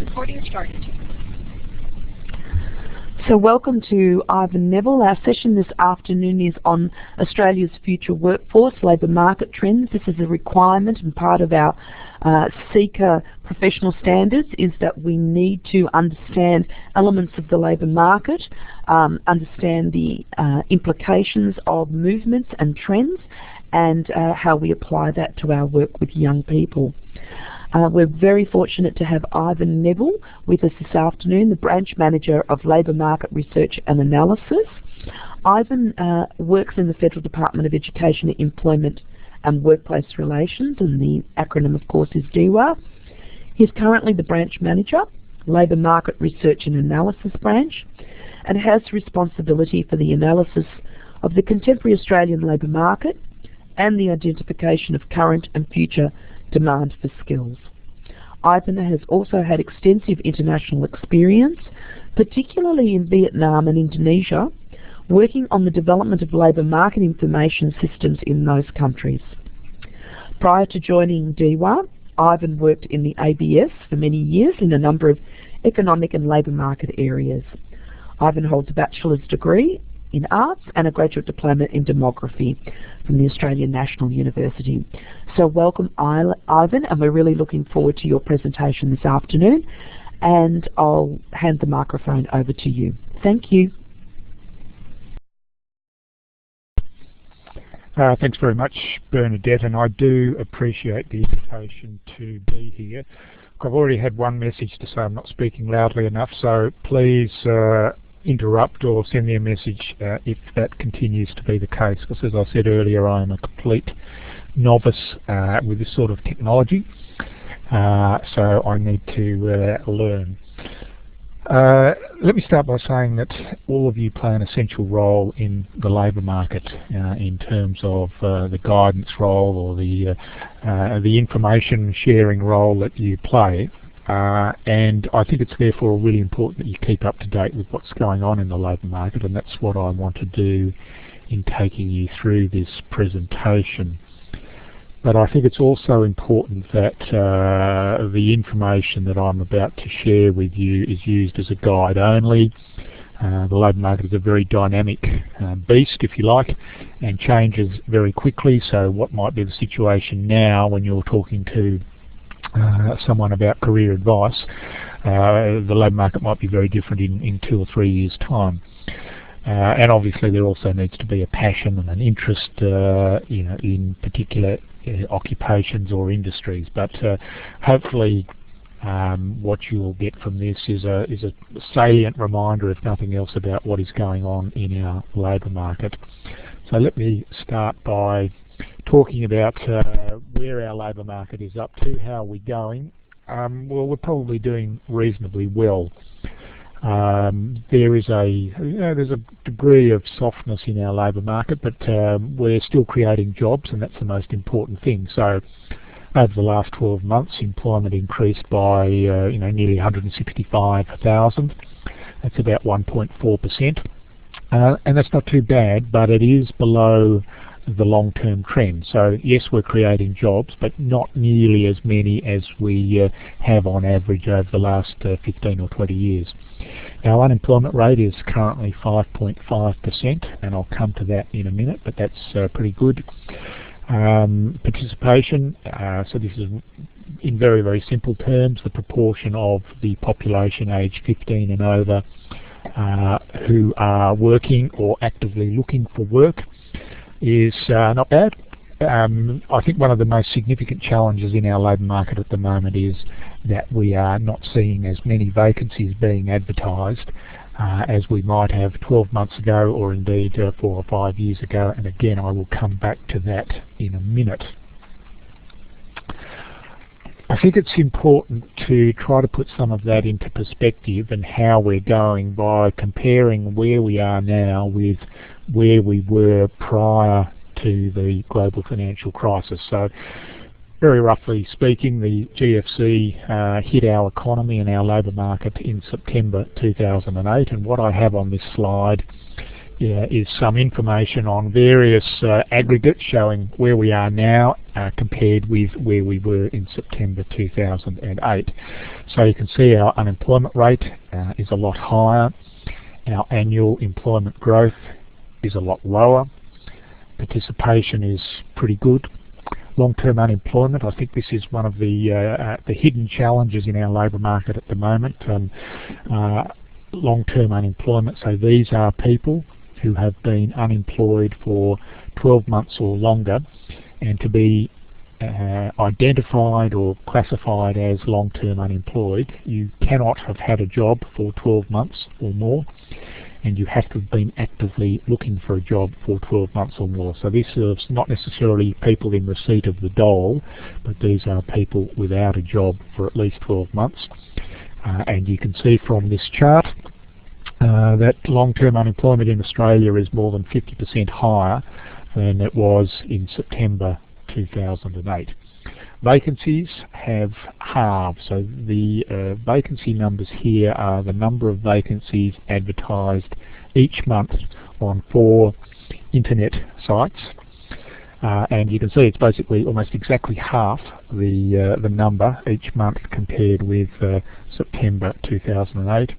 Recording started. So welcome to Ivan Neville. Our session this afternoon is on Australia's future workforce, labour market trends. This is a requirement and part of our SEEKR professional standards is that we need to understand elements of the labour market, understand the implications of movements and trends, and how we apply that to our work with young people. We're very fortunate to have Ivan Neville with us this afternoon, the Branch Manager of Labour Market Research and Analysis. Ivan works in the Federal Department of Education, Employment and Workplace Relations, and the acronym of course is DEWA. He's currently the Branch Manager, Labour Market Research and Analysis Branch, and has responsibility for the analysis of the contemporary Australian labour market and the identification of current and future demand for skills. Ivan has also had extensive international experience, particularly in Vietnam and Indonesia, working on the development of labour market information systems in those countries. Prior to joining DEWA, Ivan worked in the ABS for many years in a number of economic and labour market areas. Ivan holds a bachelor's degree in arts and a graduate diploma in demography from the Australian National University. So welcome Ivan, and we're really looking forward to your presentation this afternoon, and I'll hand the microphone over to you. Thank you. Thanks very much, Bernadette, and I do appreciate the invitation to be here. I've already had one message to say I'm not speaking loudly enough, so please interrupt or send me a message if that continues to be the case, because as I said earlier, I am a complete novice with this sort of technology, so I need to learn. Let me start by saying that all of you play an essential role in the labour market in terms of the guidance role or the information sharing role that you play. And I think it's therefore really important that you keep up to date with what's going on in the labour market, and that's what I want to do in taking you through this presentation. But I think it's also important that the information that I'm about to share with you is used as a guide only. The labour market is a very dynamic beast, if you like, and changes very quickly, so what might be the situation now when you're talking to someone about career advice, the labour market might be very different in 2 or 3 years' time. And obviously there also needs to be a passion and an interest in particular occupations or industries. But hopefully what you'll get from this is a salient reminder, if nothing else, about what is going on in our labour market. So let me start by talking about where our labour market is up to. How are we going? Well, we're probably doing reasonably well. There's a degree of softness in our labour market, but we're still creating jobs, and that's the most important thing. So over the last 12 months, employment increased by nearly 165,000. That's about 1.4%, and that's not too bad, but it is below the long-term trend. So yes, we're creating jobs, but not nearly as many as we have on average over the last 15 or 20 years. Our unemployment rate is currently 5.5%, and I'll come to that in a minute, but that's pretty good. Participation, so this is in very, very simple terms, the proportion of the population aged 15 and over who are working or actively looking for work, is not bad. I think one of the most significant challenges in our labour market at the moment is that we are not seeing as many vacancies being advertised as we might have 12 months ago, or indeed 4 or 5 years ago, and again I will come back to that in a minute. I think it's important to try to put some of that into perspective and how we're going by comparing where we are now with where we were prior to the global financial crisis. So very roughly speaking, the GFC hit our economy and our labour market in September 2008, and what I have on this slide is some information on various aggregates showing where we are now compared with where we were in September 2008. So you can see our unemployment rate is a lot higher. Our annual employment growth is a lot lower. Participation is pretty good. Long-term unemployment, I think this is one of the hidden challenges in our labour market at the moment. Long-term unemployment, so these are people who have been unemployed for 12 months or longer, and to be identified or classified as long-term unemployed, you cannot have had a job for 12 months or more, and you have to have been actively looking for a job for 12 months or more. So this is not necessarily people in receipt of the dole, but these are people without a job for at least 12 months. And you can see from this chart that long-term unemployment in Australia is more than 50% higher than it was in September 2008. Vacancies have halved, so the vacancy numbers here are the number of vacancies advertised each month on 4 internet sites, and you can see it's basically almost exactly half the number each month compared with September 2008.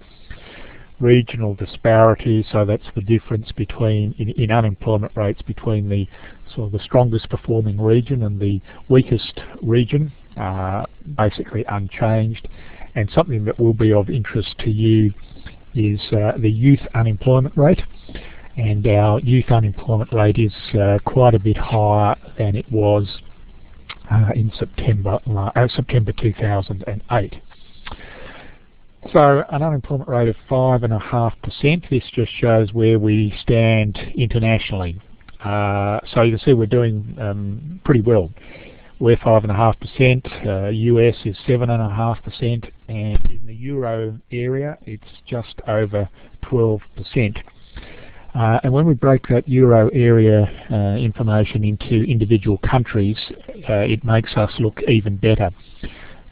Regional disparity, so that's the difference between in unemployment rates between the sort of the strongest performing region and the weakest region, basically unchanged. And something that will be of interest to you is the youth unemployment rate, and our youth unemployment rate is quite a bit higher than it was in September 2008. So an unemployment rate of 5.5%, this just shows where we stand internationally. So you can see we're doing pretty well. We're 5.5%, US is 7.5%, and in the Euro area it's just over 12%. And when we break that Euro area information into individual countries, it makes us look even better.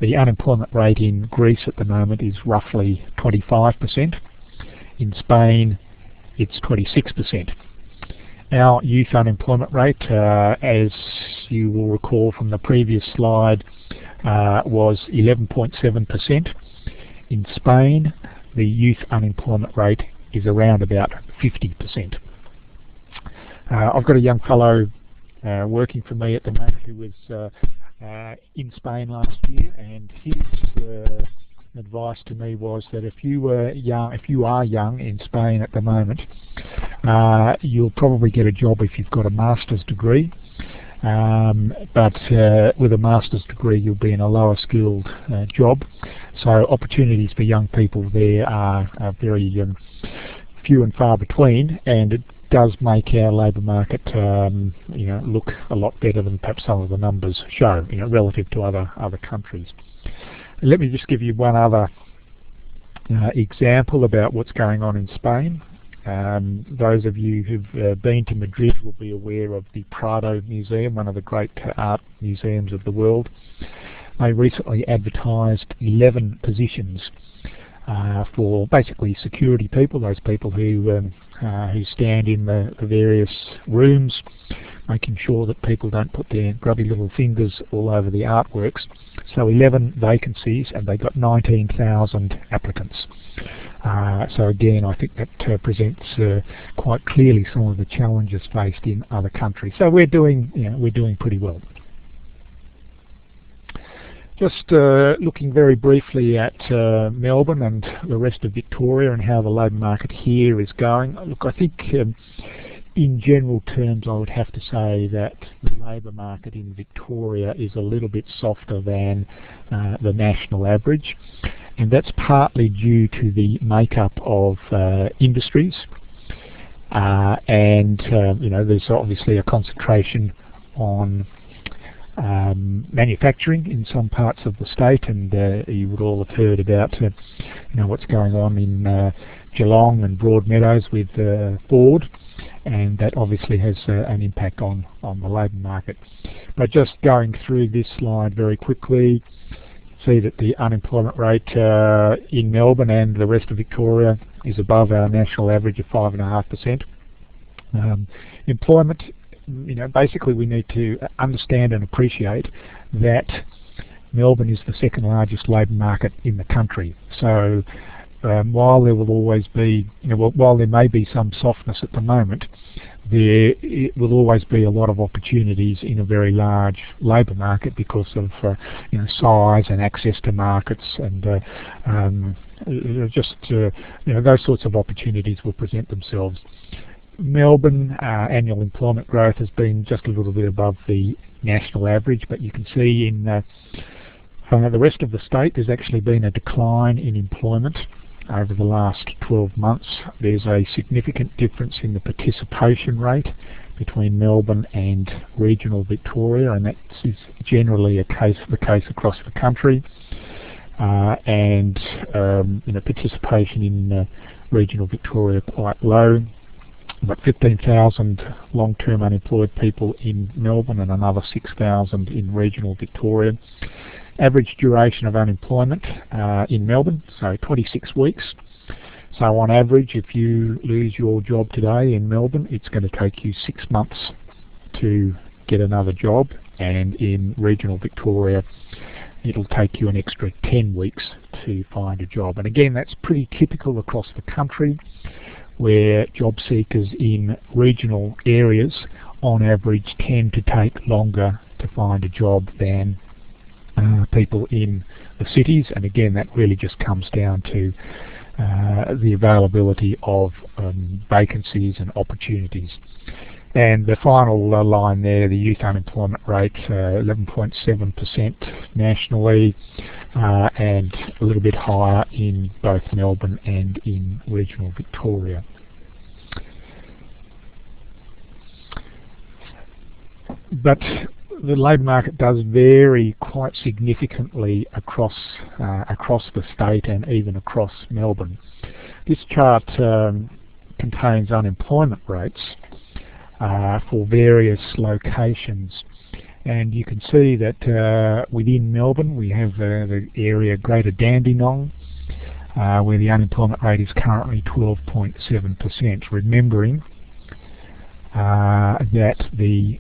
The unemployment rate in Greece at the moment is roughly 25%. In Spain, it's 26%. Our youth unemployment rate, as you will recall from the previous slide, was 11.7%. In Spain, the youth unemployment rate is around about 50%. I've got a young fellow working for me at the moment who was in Spain last year, and his advice to me was that if you are young in Spain at the moment, you'll probably get a job if you've got a master's degree, but with a master's degree you'll be in a lower skilled job, so opportunities for young people there are very few and far between, and it does make our labour market look a lot better than perhaps some of the numbers show, relative to other countries. Let me just give you one other example about what's going on in Spain. Those of you who've been to Madrid will be aware of the Prado Museum, one of the great art museums of the world. They recently advertised 11 positions for basically security people, those people who stand in the various rooms, making sure that people don't put their grubby little fingers all over the artworks. So 11 vacancies, and they got 19,000 applicants. So again, I think that presents quite clearly some of the challenges faced in other countries. So we're doing pretty well. Just looking very briefly at Melbourne and the rest of Victoria and how the labour market here is going. Look, I think in general terms I would have to say that the labour market in Victoria is a little bit softer than the national average, and that's partly due to the makeup of industries, and there's obviously a concentration on manufacturing in some parts of the state, and you would all have heard about what's going on in Geelong and Broadmeadows with Ford, and that obviously has an impact on the labour market. But just going through this slide very quickly, see that the unemployment rate in Melbourne and the rest of Victoria is above our national average of 5.5%. Employment, basically we need to understand and appreciate that Melbourne is the second largest labour market in the country. So while there will always be, while there may be some softness at the moment, there will always be a lot of opportunities in a very large labour market because of size and access to markets, and those sorts of opportunities will present themselves. Melbourne annual employment growth has been just a little bit above the national average, but you can see in the rest of the state there's actually been a decline in employment over the last 12 months. There's a significant difference in the participation rate between Melbourne and regional Victoria, and that is generally the case across the country. Participation in regional Victoria quite low. About 15,000 long-term unemployed people in Melbourne and another 6,000 in regional Victoria. Average duration of unemployment in Melbourne, so 26 weeks. So on average, if you lose your job today in Melbourne, it's going to take you 6 months to get another job, and in regional Victoria it'll take you an extra 10 weeks to find a job. And again, that's pretty typical across the country, where job seekers in regional areas on average tend to take longer to find a job than people in the cities. And again, that really just comes down to the availability of vacancies and opportunities. And the final line there, the youth unemployment rate, 11.7% nationally, and a little bit higher in both Melbourne and in regional Victoria. But the labour market does vary quite significantly across the state and even across Melbourne. This chart contains unemployment rates for various locations, and you can see that within Melbourne we have the area Greater Dandenong, where the unemployment rate is currently 12.7%, remembering that the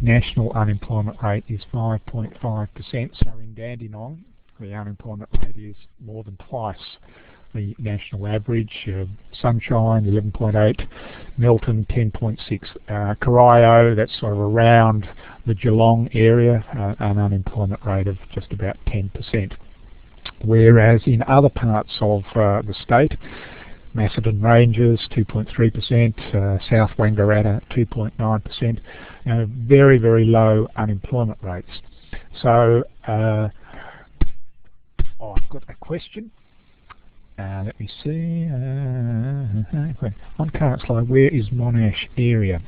national unemployment rate is 5.5%, so in Dandenong the unemployment rate is more than twice the national average. Sunshine 11.8, Milton 10.6, Corio, that's sort of around the Geelong area, an unemployment rate of just about 10%. Whereas in other parts of the state, Macedon Ranges 2.3%, South Wangaratta 2.9%, very, very low unemployment rates. So I've got a question. Let me see. On current slide, where is Monash area?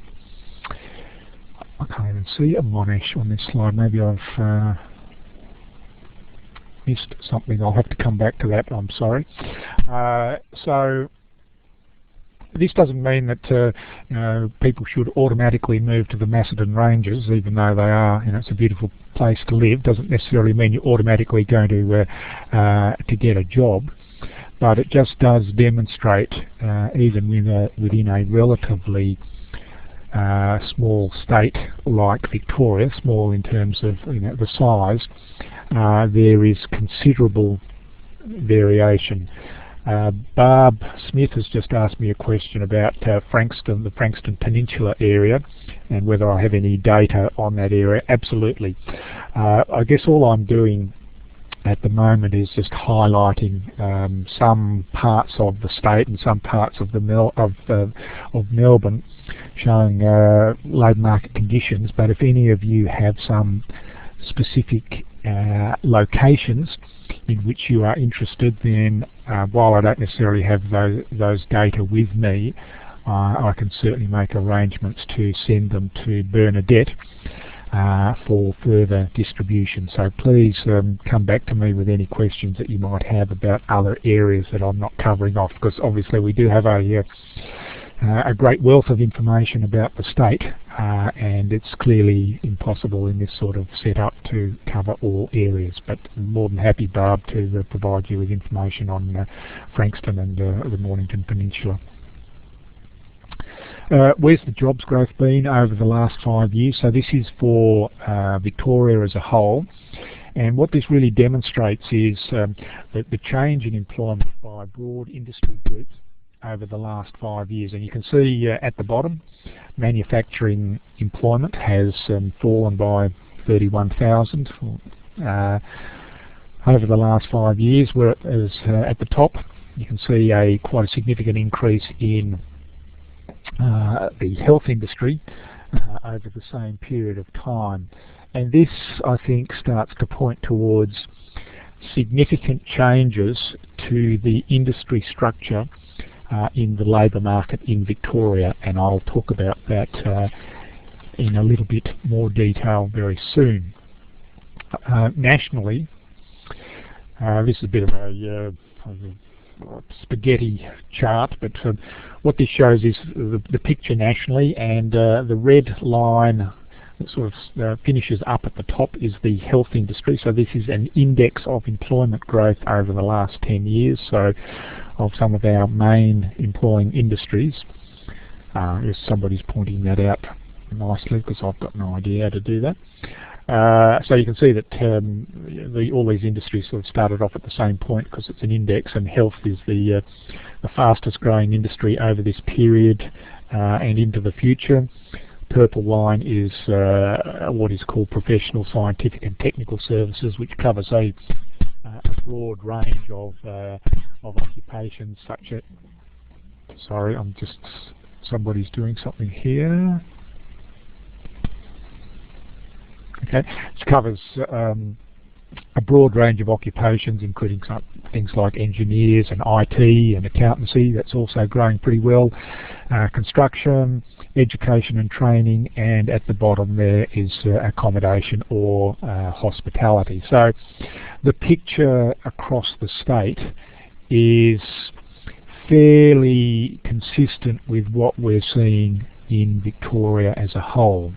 I can't even see a Monash on this slide. Maybe I've missed something. I'll have to come back to that. I'm sorry. So this doesn't mean that people should automatically move to the Macedon Ranges, even though they are, it's a beautiful place to live. Doesn't necessarily mean you're automatically going to get a job. But it just does demonstrate, even within a relatively small state like Victoria, small in terms of the size, there is considerable variation. Barb Smith has just asked me a question about Frankston, the Frankston Peninsula area, and whether I have any data on that area. Absolutely. I guess all I'm doing at the moment is just highlighting some parts of the state and some parts of Melbourne, showing labour market conditions. But if any of you have some specific locations in which you are interested, then while I don't necessarily have those data with me, I can certainly make arrangements to send them to Bernadette for further distribution. So please come back to me with any questions that you might have about other areas that I'm not covering off, because obviously we do have a great wealth of information about the state, and it's clearly impossible in this sort of setup to cover all areas. But I'm more than happy, Barb, to provide you with information on Frankston and the Mornington Peninsula. Where's the jobs growth been over the last 5 years? So this is for Victoria as a whole. And what this really demonstrates is the change in employment by broad industry groups over the last 5 years. And you can see at the bottom, manufacturing employment has fallen by 31,000 over the last 5 years, whereas at the top you can see quite a significant increase in the health industry over the same period of time. And this, I think, starts to point towards significant changes to the industry structure in the labour market in Victoria, and I'll talk about that in a little bit more detail very soon. Nationally, this is a bit of a spaghetti chart, but what this shows is the picture nationally, and the red line that sort of finishes up at the top is the health industry. So this is an index of employment growth over the last 10 years, so of some of our main employing industries. If somebody's pointing that out nicely, because I've got no idea how to do that. So you can see that all these industries sort of started off at the same point because it's an index, and health is the fastest growing industry over this period and into the future. Purple line is what is called professional, scientific and technical services, which covers a broad range of occupations such as... Sorry, somebody's doing something here. Okay, it covers a broad range of occupations, including some things like engineers and IT and accountancy. That's also growing pretty well. Construction, education and training, and at the bottom there is accommodation or hospitality. So the picture across the state is fairly consistent with what we're seeing in Victoria as a whole.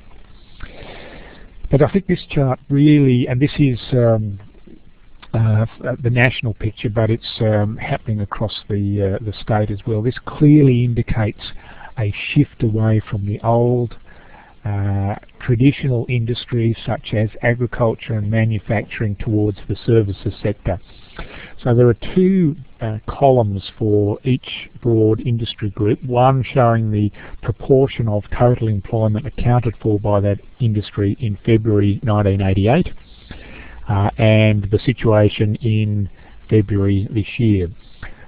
But I think this chart really, and this is the national picture, but it's happening across the state as well. This clearly indicates a shift away from the old traditional industries such as agriculture and manufacturing towards the services sector. So there are two columns for each broad industry group, one showing the proportion of total employment accounted for by that industry in February 1988 and the situation in February this year.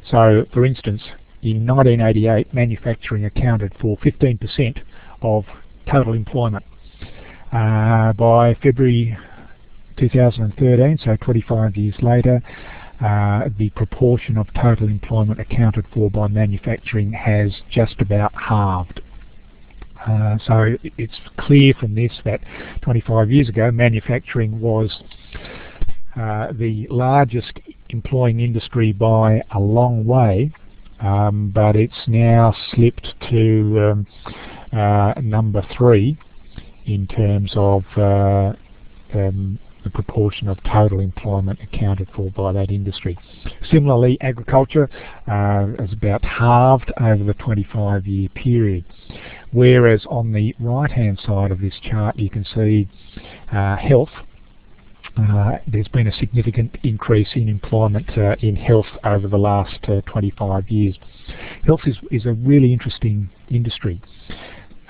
So for instance, in 1988 manufacturing accounted for 15% of total employment. By February 2013, so 25 years later, the proportion of total employment accounted for by manufacturing has just about halved. So it's clear from this that 25 years ago manufacturing was the largest employing industry by a long way, but it's now slipped to number 3 in terms of the proportion of total employment accounted for by that industry. Similarly, agriculture is about halved over the 25-year period, whereas on the right-hand side of this chart you can see health. There's been a significant increase in employment in health over the last 25 years. Health is a really interesting industry.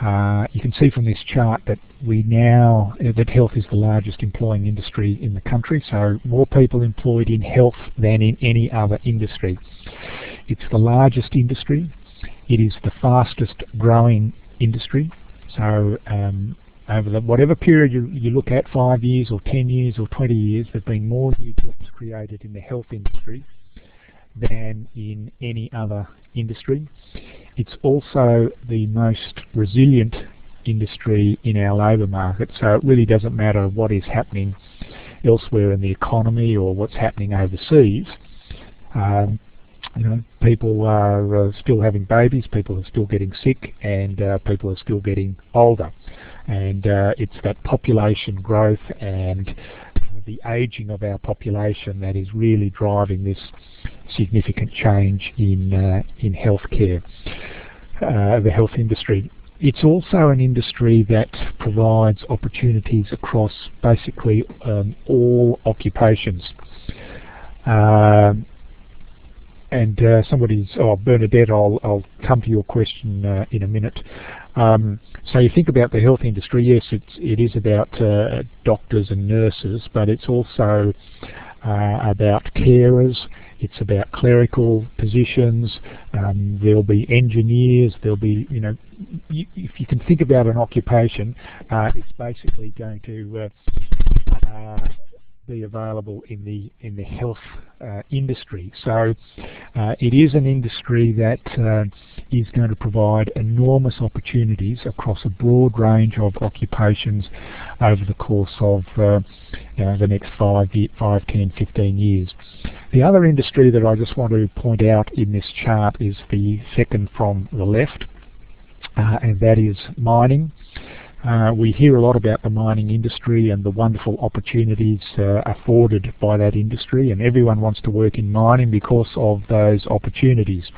You can see from this chart that that health is the largest employing industry in the country, so more people employed in health than in any other industry. It's the largest industry. It is the fastest growing industry. So over whatever period you look at, 5 years or 10 years or 20 years, there have been more new jobs created in the health industry than in any other industry. It's also the most resilient industry in our labour market, so it really doesn't matter what is happening elsewhere in the economy or what's happening overseas. People are still having babies, people are still getting sick, and people are still getting older. And it's that population growth and the ageing of our population that is really driving this significant change in healthcare, the health industry. It's also an industry that provides opportunities across basically all occupations. Bernadette, I'll come to your question in a minute. So you think about the health industry, yes, it is about doctors and nurses, but it's also about carers, it's about clerical positions, there'll be engineers, there'll be, if you can think about an occupation, it's basically going to be available in the health industry. So it is an industry that is going to provide enormous opportunities across a broad range of occupations over the course of the next 5, 10, 15 years. The other industry that I just want to point out in this chart is the second from the left, and that is mining. We hear a lot about the mining industry and the wonderful opportunities afforded by that industry, and everyone wants to work in mining because of those opportunities.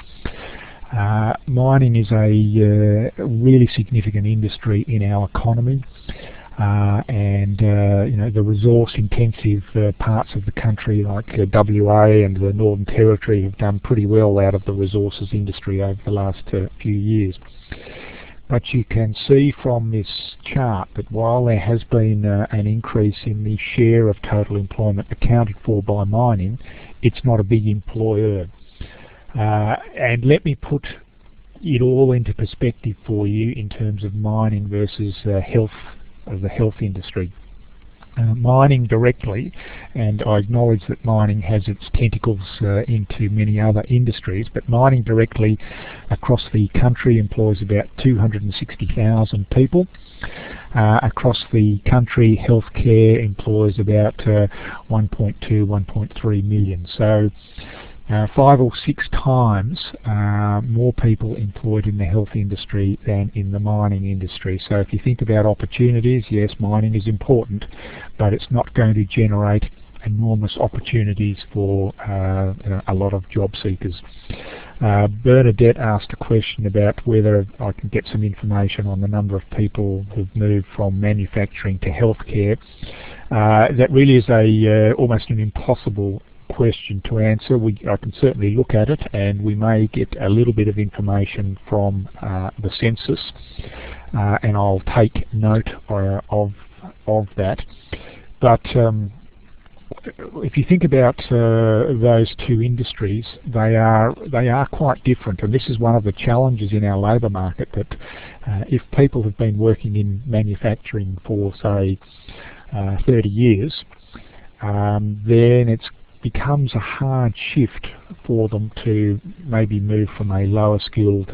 Mining is a really significant industry in our economy, and the resource-intensive parts of the country like WA and the Northern Territory have done pretty well out of the resources industry over the last few years. But you can see from this chart that while there has been an increase in the share of total employment accounted for by mining, it's not a big employer. And let me put it all into perspective for you in terms of mining versus the health industry. Mining directly, and I acknowledge that mining has its tentacles into many other industries, but mining directly across the country employs about 260,000 people. Across the country, healthcare employs about 1.2, 1.3 million. So 5 or 6 times more people employed in the health industry than in the mining industry. So if you think about opportunities, yes, mining is important, but it's not going to generate enormous opportunities for a lot of job seekers. Bernadette asked a question about whether I can get some information on the number of people who've moved from manufacturing to healthcare. That really is almost an impossible question to answer. I can certainly look at it, and we may get a little bit of information from the census, and I'll take note of that. But if you think about those two industries, they are quite different, and this is one of the challenges in our labour market, that if people have been working in manufacturing for, say, 30 years, then it becomes a hard shift for them to maybe move from a lower skilled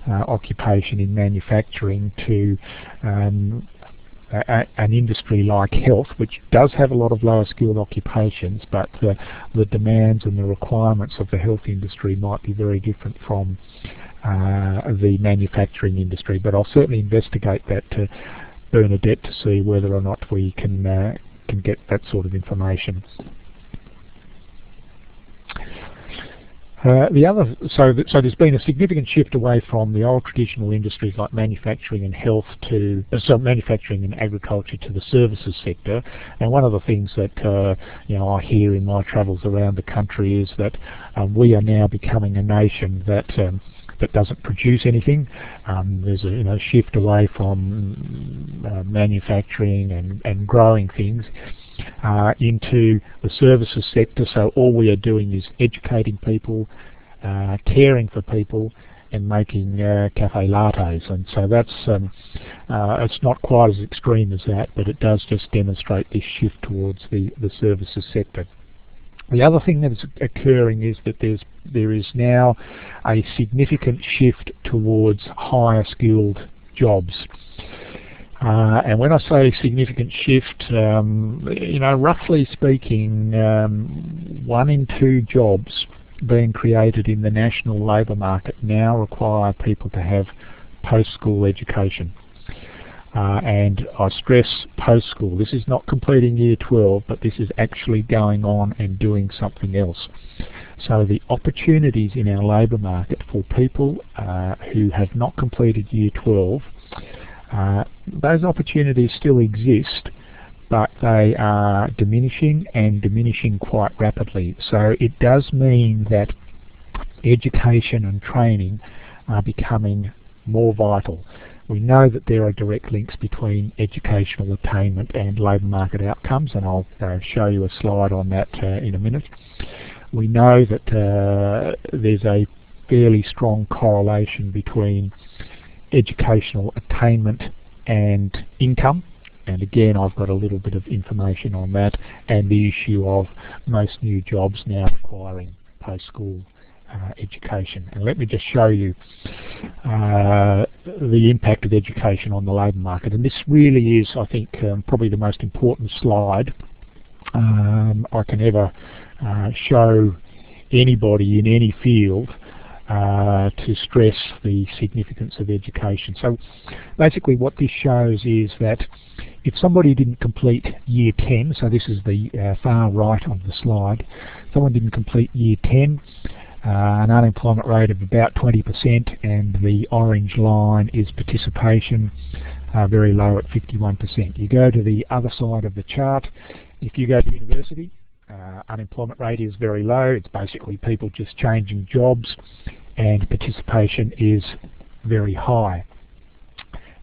occupation in manufacturing to an industry like health, which does have a lot of lower skilled occupations, but the demands and the requirements of the health industry might be very different from the manufacturing industry. But I'll certainly investigate that to Bernadette to see whether or not we can get that sort of information. So there's been a significant shift away from the old traditional industries like manufacturing and health to manufacturing and agriculture to the services sector. And one of the things that I hear in my travels around the country is that we are now becoming a nation that doesn't produce anything. There's a shift away from manufacturing and growing things into the services sector. So all we are doing is educating people, caring for people, and making cafe lattes. And so that's it's not quite as extreme as that, but it does just demonstrate this shift towards the services sector. The other thing that is occurring is that there is now a significant shift towards higher skilled jobs. And when I say significant shift, roughly speaking, 1 in 2 jobs being created in the national labour market now require people to have post-school education. And I stress post-school. This is not completing year 12, but this is actually going on and doing something else. So the opportunities in our labour market for people who have not completed Year 12, those opportunities still exist, but they are diminishing, and diminishing quite rapidly. So it does mean that education and training are becoming more vital. We know that there are direct links between educational attainment and labour market outcomes, and I'll show you a slide on that in a minute. We know that there's a fairly strong correlation between educational attainment and income, and again I've got a little bit of information on that, and the issue of most new jobs now requiring post-school education. And let me just show you the impact of education on the labour market, and this really is, I think, probably the most important slide I can ever show anybody in any field to stress the significance of education. So basically what this shows is that if somebody didn't complete Year 10, so this is the far right of the slide, someone didn't complete Year 10, an unemployment rate of about 20%, and the orange line is participation, very low at 51%. You go to the other side of the chart, if you go to university, unemployment rate is very low. It's basically people just changing jobs, and participation is very high.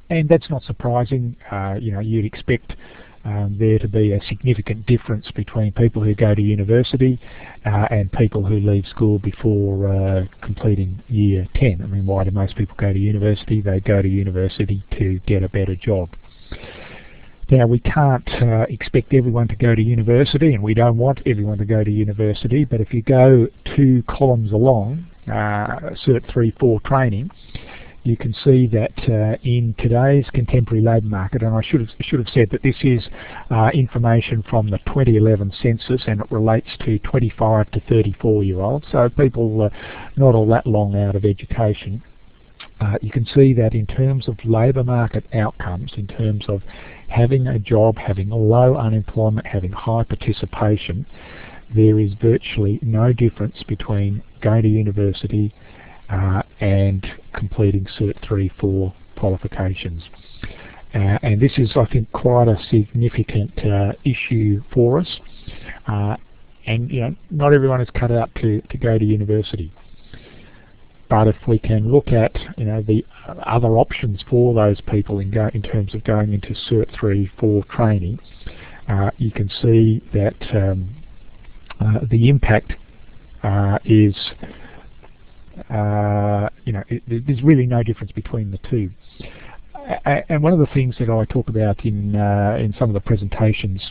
And that's not surprising. You know, you'd expect there to be a significant difference between people who go to university and people who leave school before completing Year 10. I mean, why do most people go to university? They go to university to get a better job. Now, we can't expect everyone to go to university, and we don't want everyone to go to university, but if you go 2 columns along, Cert 3-4 training, you can see that in today's contemporary labour market, and I should have said that this is information from the 2011 census, and it relates to 25 to 34-year-olds, so people not all that long out of education. You can see that in terms of labour market outcomes, in terms of having a job, having low unemployment, having high participation, there is virtually no difference between going to university and completing Cert 3-4 qualifications. And this is, I think, quite a significant issue for us. And you know, not everyone is cut out to go to university. But if we can look at, you know, the other options for those people in terms of going into Cert 3-4 training, you can see that the impact is, you know, there's really no difference between the two. And one of the things that I talk about in some of the presentations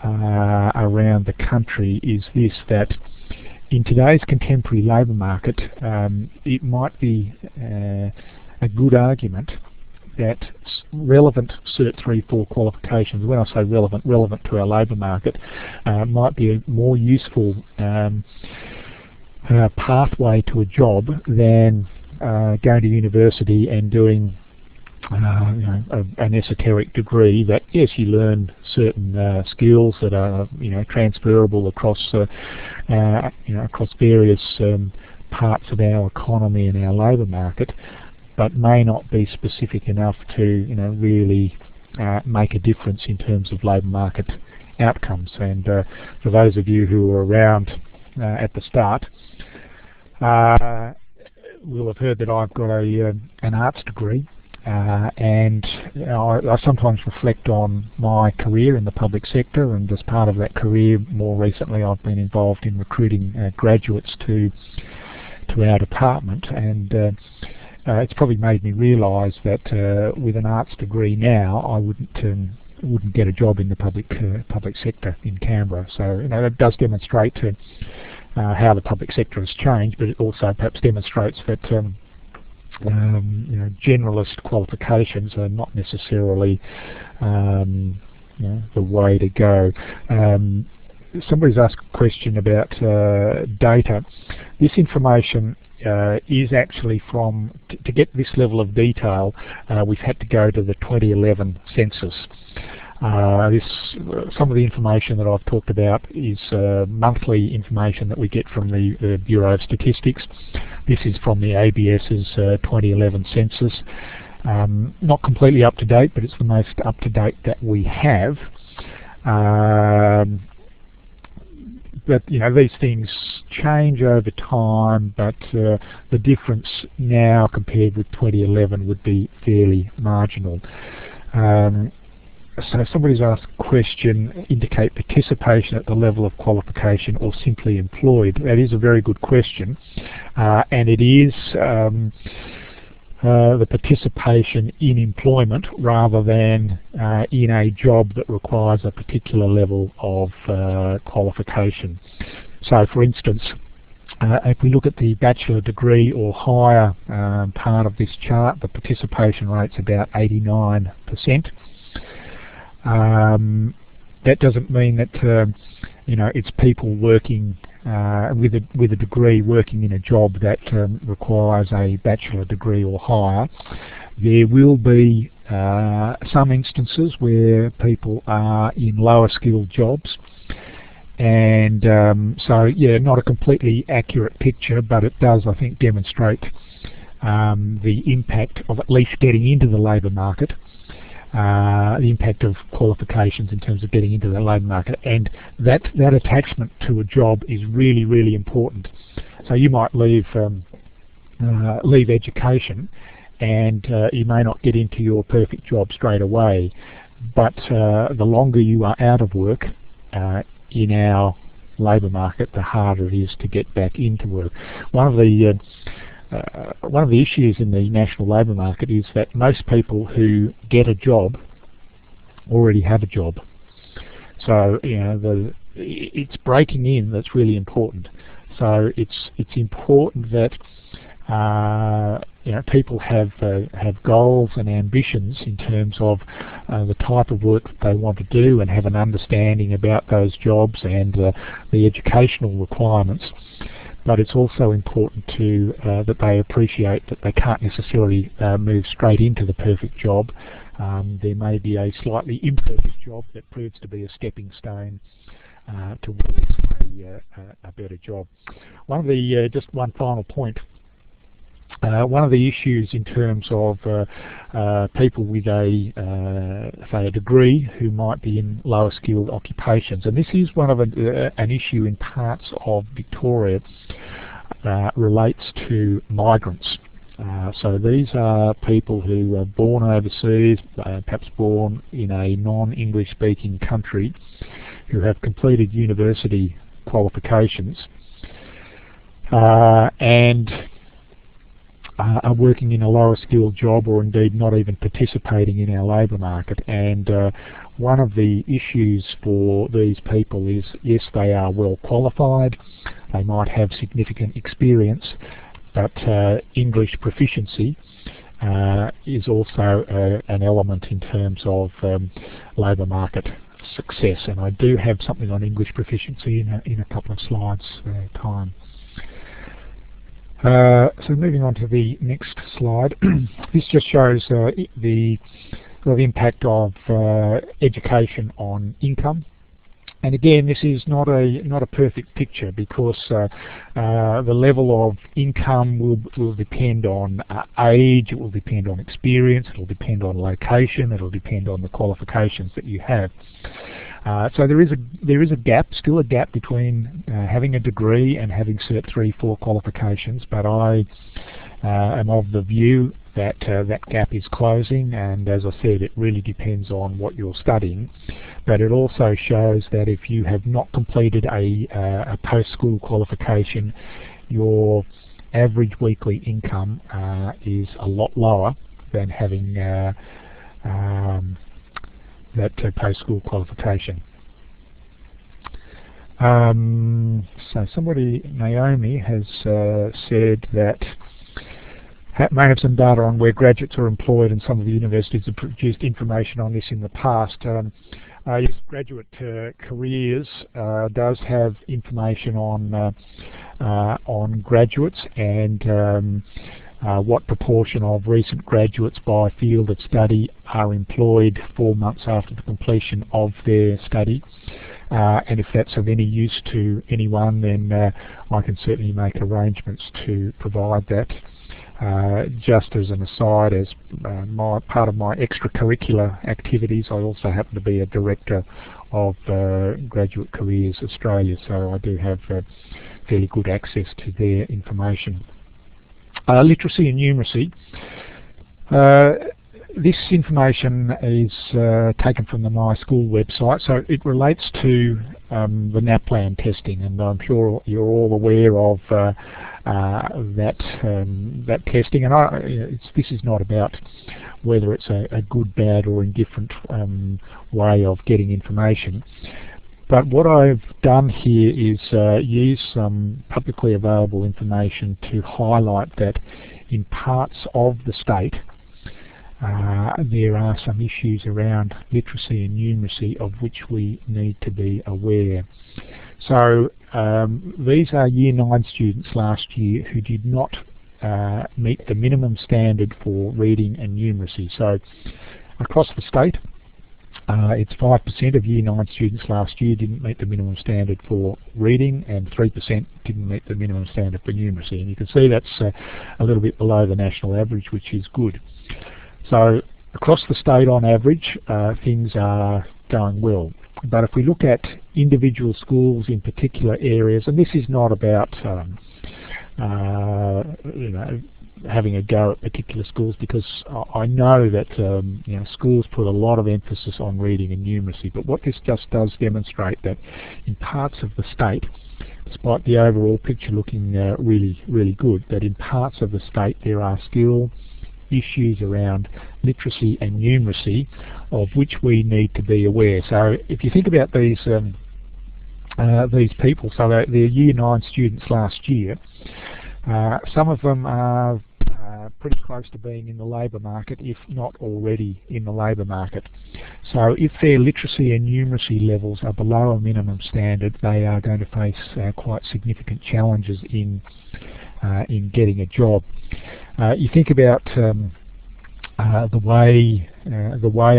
around the country is this, that in today's contemporary labour market, it might be a good argument that relevant Cert 3-4 qualifications, when I say relevant to our labour market, might be a more useful pathway to a job than going to university and doing you know, an esoteric degree that, yes, you learn certain skills that are, you know, transferable across you know, across various parts of our economy and our labour market, but may not be specific enough to, you know, really make a difference in terms of labour market outcomes. And for those of you who were around at the start, will have heard that I've got an arts degree. And you know, I sometimes reflect on my career in the public sector, and as part of that career, more recently, I've been involved in recruiting graduates to our department, and it's probably made me realise that with an arts degree now, I wouldn't get a job in the public sector in Canberra. So you know, that does demonstrate how the public sector has changed, but it also perhaps demonstrates that you know, generalist qualifications are not necessarily you know, the way to go. Somebody's asked a question about data. This information is actually from, to get this level of detail, we've had to go to the 2011 census. Some of the information that I've talked about is monthly information that we get from the Bureau of Statistics. This is from the ABS's 2011 census. Not completely up to date, but it's the most up to date that we have. But these things change over time, but the difference now compared with 2011 would be fairly marginal. So somebody's asked a question, indicate participation at the level of qualification or simply employed. That is a very good question, and it is the participation in employment rather than in a job that requires a particular level of qualification. So for instance, if we look at the bachelor degree or higher part of this chart, the participation rate's about 89%. That doesn't mean that it's people working with a degree working in a job that requires a bachelor degree or higher. There will be some instances where people are in lower skilled jobs, and so yeah, not a completely accurate picture, but it does, I think, demonstrate the impact of at least getting into the labour market. The impact of qualifications in terms of getting into the labour market, and that attachment to a job is really, really important. So you might leave education, and you may not get into your perfect job straight away, but the longer you are out of work in our labour market, the harder it is to get back into work. One of the issues in the national labour market is that most people who get a job already have a job. So it's breaking in that's really important. So it's important that people have goals and ambitions in terms of the type of work that they want to do, and have an understanding about those jobs and the educational requirements. But it's also important to that they appreciate that they can't necessarily move straight into the perfect job. There may be a slightly imperfect job that proves to be a stepping stone towards a better job. Just one final point. One of the issues in terms of people with say a degree who might be in lower skilled occupations, and this is one of an issue in parts of Victoria, relates to migrants. So these are people who are born overseas, perhaps born in a non-English speaking country, who have completed university qualifications and are working in a lower skilled job, or indeed not even participating in our labour market. And one of the issues for these people is, yes, they are well qualified, they might have significant experience, but English proficiency is also an element in terms of labour market success. And I do have something on English proficiency in a couple of slides time. So moving on to the next slide, this just shows the impact of education on income. And again, this is not a perfect picture, because the level of income will depend on age, it will depend on experience, it will depend on location, it will depend on the qualifications that you have. So there is a gap, still a gap between having a degree and having Cert 3-4 qualifications, but I am of the view that that gap is closing, and as I said, it really depends on what you're studying. But it also shows that if you have not completed a post-school qualification, your average weekly income is a lot lower than having that post-school qualification. So somebody, Naomi, has said that may have some data on where graduates are employed, and some of the universities have produced information on this in the past. Yes, graduate careers does have information on graduates, and what proportion of recent graduates by field of study are employed 4 months after the completion of their study. And if that's of any use to anyone, then I can certainly make arrangements to provide that. Just as an aside, as part of my extracurricular activities, I also happen to be a director of Graduate Careers Australia, so I do have fairly good access to their information. Literacy and numeracy. This information is taken from the My School website, so it relates to the NAPLAN testing, and I'm sure you're all aware of that testing. And this is not about whether it's a good, bad, or indifferent way of getting information. But what I've done here is use some publicly available information to highlight that in parts of the state there are some issues around literacy and numeracy of which we need to be aware. So these are Year 9 students last year who did not meet the minimum standard for reading and numeracy. So across the state, it's 5% of Year 9 students last year didn't meet the minimum standard for reading, and 3% didn't meet the minimum standard for numeracy. And you can see that's a little bit below the national average, which is good. So across the state, on average, things are going well. But if we look at individual schools in particular areas, and this is not about having a go at particular schools, because I know that schools put a lot of emphasis on reading and numeracy, but what this just does demonstrate that in parts of the state, despite the overall picture looking really, really good, that in parts of the state there are still issues around literacy and numeracy of which we need to be aware. So if you think about these people, so they're Year 9 students last year, some of them are pretty close to being in the labour market, if not already in the labour market. So if their literacy and numeracy levels are below a minimum standard, they are going to face quite significant challenges in getting a job. You think about the way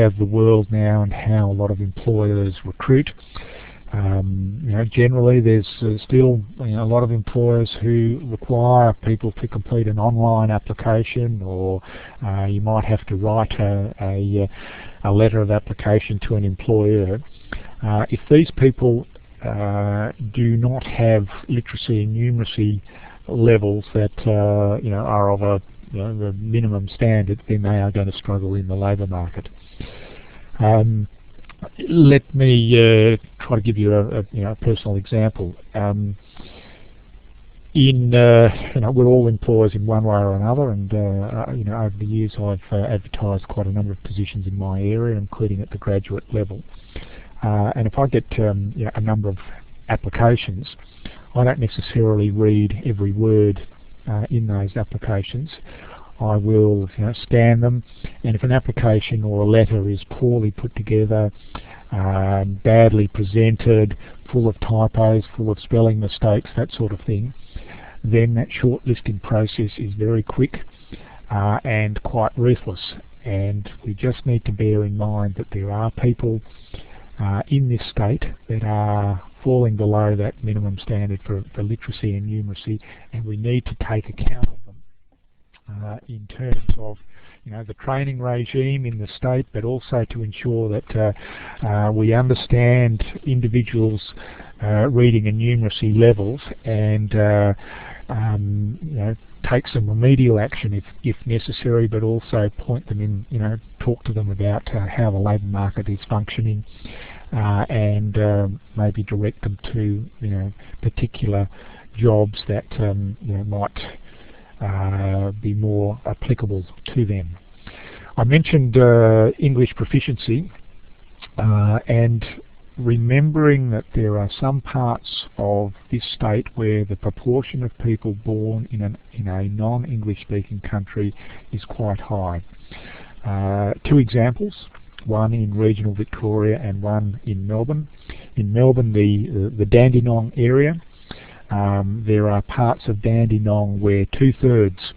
of the world now and how a lot of employers recruit. Generally there's still a lot of employers who require people to complete an online application, or you might have to write a letter of application to an employer. If these people do not have literacy and numeracy levels that are of the minimum standard, then they are going to struggle in the labour market. Let me try to give you a personal example. We're all employers in one way or another, and over the years I've advertised quite a number of positions in my area, including at the graduate level. And if I get a number of applications, I don't necessarily read every word in those applications. I will scan them, and if an application or a letter is poorly put together, badly presented, full of typos, full of spelling mistakes, that sort of thing, then that shortlisting process is very quick and quite ruthless. And we just need to bear in mind that there are people in this state that are falling below that minimum standard for literacy and numeracy, and we need to take account of them in terms of the training regime in the state, but also to ensure that we understand individuals' reading and numeracy levels, and take some remedial action if necessary, but also point them in, talk to them about how the labour market is functioning, and maybe direct them to particular jobs that might be more applicable to them. I mentioned English proficiency, and remembering that there are some parts of this state where the proportion of people born in a non-English speaking country is quite high. Two examples, one in regional Victoria and one in Melbourne. In Melbourne, the Dandenong area, there are parts of Dandenong where 2/3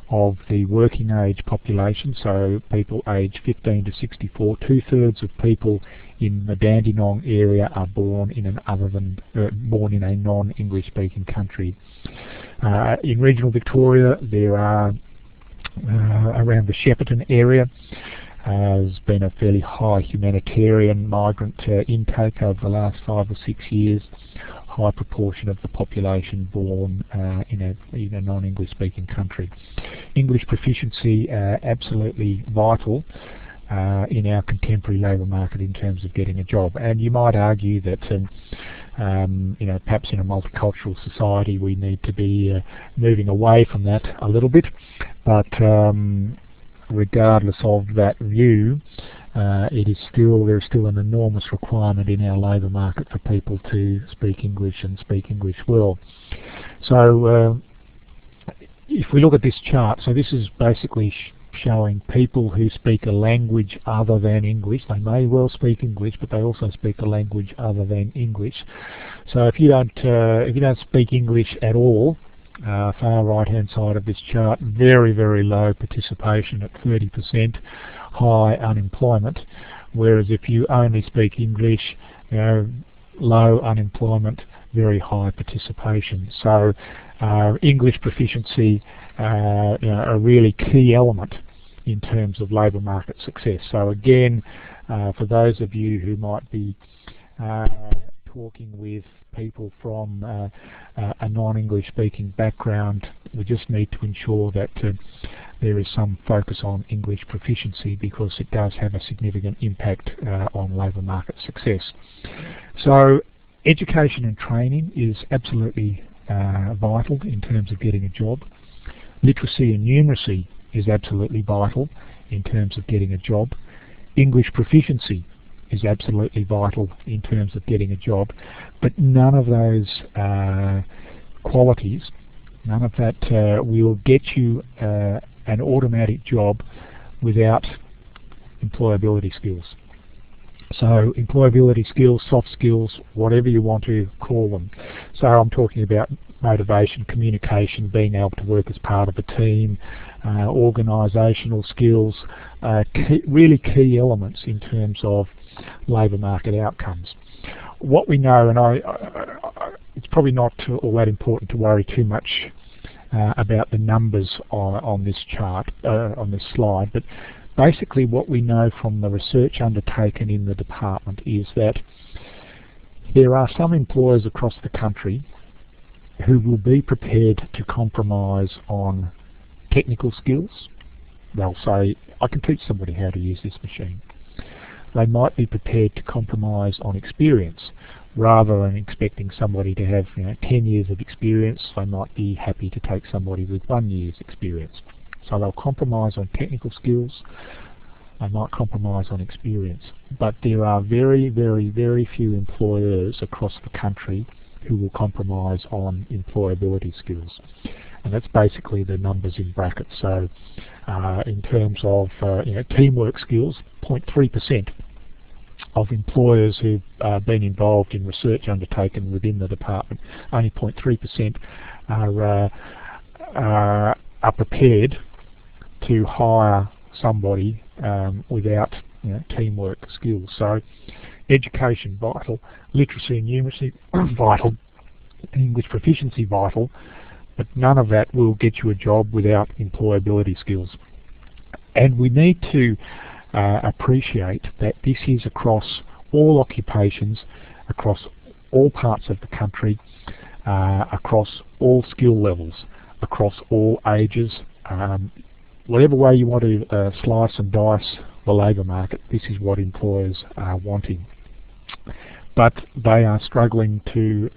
of the working age population, so people aged 15 to 64. 2/3 of people in the Dandenong area are born in a non-English speaking country. In regional Victoria, there are around the Shepparton area has been a fairly high humanitarian migrant intake over the last 5 or 6 years. High proportion of the population born in a non-English speaking country. English proficiency absolutely vital in our contemporary labour market in terms of getting a job. And you might argue that perhaps in a multicultural society we need to be moving away from that a little bit, but regardless of that view, there's still an enormous requirement in our labour market for people to speak English and speak English well. So if we look at this chart, so this is basically showing people who speak a language other than English. They may well speak English, but they also speak a language other than English. So if you don't speak English at all, far right hand side of this chart, very, very low participation at 30%, high unemployment, whereas if you only speak English, low unemployment, very high participation. So English proficiency, a really key element in terms of labour market success. So again, for those of you who might be talking with people from a non-English speaking background, we just need to ensure that there is some focus on English proficiency, because it does have a significant impact on labour market success. So education and training is absolutely vital in terms of getting a job. Literacy and numeracy is absolutely vital in terms of getting a job. English proficiency is absolutely vital in terms of getting a job, but none of those qualities, none of that will get you an automatic job without employability skills. So employability skills, soft skills, whatever you want to call them. So I'm talking about motivation, communication, being able to work as part of a team, organisational skills, really key elements in terms of labour market outcomes. What we know, and it's probably not all that important to worry too much about the numbers on this chart, on this slide, but basically what we know from the research undertaken in the department is that there are some employers across the country who will be prepared to compromise on technical skills. They'll say, I can teach somebody how to use this machine. They might be prepared to compromise on experience. Rather than expecting somebody to have 10 years of experience, they might be happy to take somebody with 1 year's experience. So they'll compromise on technical skills, they might compromise on experience. But there are very, very, very few employers across the country who will compromise on employability skills. And that's basically the numbers in brackets. So in terms of teamwork skills, 0.3% of employers who've been involved in research undertaken within the department, only 0.3% are prepared to hire somebody without teamwork skills. So education vital, literacy and numeracy vital, English proficiency vital, but none of that will get you a job without employability skills. And we need to appreciate that this is across all occupations, across all parts of the country, across all skill levels, across all ages. Whatever way you want to slice and dice the labour market, this is what employers are wanting. But they are struggling to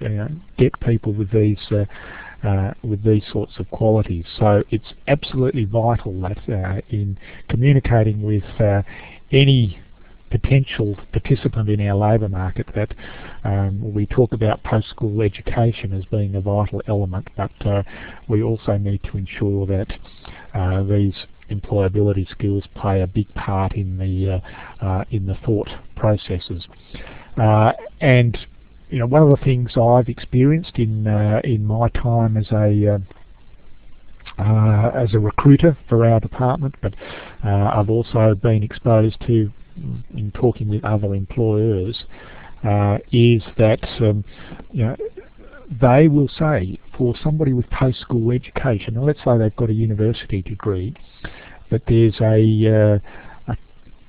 get people with these sorts of qualities. So it's absolutely vital that in communicating with any potential participant in our labour market that we talk about post-school education as being a vital element, but we also need to ensure that these employability skills play a big part in the thought processes. And one of the things I've experienced in my time as as a recruiter for our department, but I've also been exposed to, in talking with other employers, is that you know, they will say for somebody with post-school education, and let's say they've got a university degree, that there's a